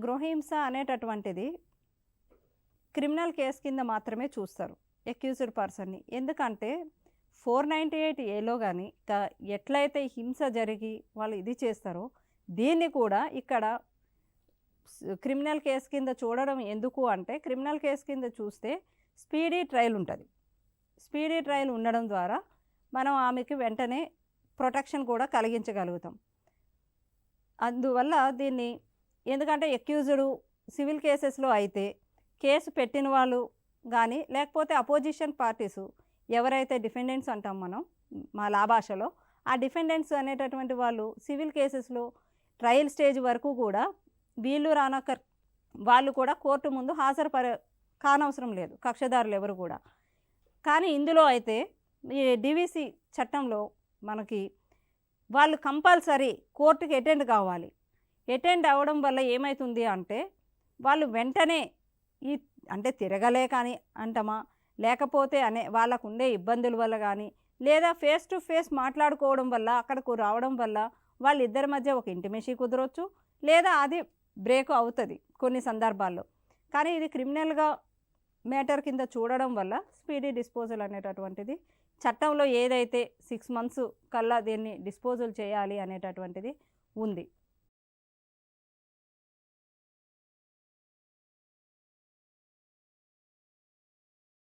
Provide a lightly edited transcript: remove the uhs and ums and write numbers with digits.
గృహహింస అనేటటువంటిది criminal case కింద మాత్రమే చూస్తారు అక్యూజ్డ్ పర్సన్ని. ఎందుకంటే 498 కానీ ఎట్లయితే హింస జరిగి వాళ్ళు ఇది చేస్తారో దీన్ని కూడా ఇక్కడ క్రిమినల్ కేసు కింద చూడడం ఎందుకు అంటే, క్రిమినల్ కేసు కింద చూస్తే స్పీడీ ట్రయల్ ఉంటుంది. స్పీడీ ట్రయల్ ఉండడం ద్వారా మనం ఆమెకి వెంటనే ప్రొటెక్షన్ కూడా కలిగించగలుగుతాం. అందువల్ల దీన్ని, ఎందుకంటే అక్యూజ్డ్ సివిల్ కేసెస్లో అయితే కేసు పెట్టిన వాళ్ళు కానీ లేకపోతే అపోజిషన్ పార్టీసు ఎవరైతే డిఫెండెంట్స్ అంటాం మనం మా లాభాషలో, ఆ డిఫెండెంట్స్ అనేటటువంటి వాళ్ళు సివిల్ కేసెస్లో ట్రయల్ స్టేజ్ వరకు కూడా వీళ్ళు రానక్కర్ వాళ్ళు కూడా కోర్టు ముందు కానవసరం లేదు, కక్షదారులు ఎవరు కూడా. కానీ ఇందులో అయితే ఈ డివిసి చట్టంలో మనకి వాళ్ళు కంపల్సరీ కోర్టుకి అటెండ్ కావాలి. అటెండ్ అవ్వడం వల్ల ఏమవుతుంది అంటే, వాళ్ళు వెంటనే అంటే తిరగలేక అని అంటామా, లేకపోతే వాళ్ళకు ఉండే ఇబ్బందుల వల్ల కానీ, లేదా ఫేస్ టు ఫేస్ మాట్లాడుకోవడం వల్ల అక్కడకు రావడం వల్ల వాళ్ళిద్దరి మధ్య ఒక ఇంటిమేషీ కుదరవచ్చు, లేదా అది బ్రేక్ అవుతుంది కొన్ని సందర్భాల్లో. కానీ ఇది క్రిమినల్గా మ్యాటర్ కింద చూడడం వల్ల స్పీడీ డిస్పోజల్ అనేటటువంటిది చట్టంలో ఏదైతే 6 months కల్లా దీన్ని డిస్పోజల్ చేయాలి అనేటటువంటిది ఉంది.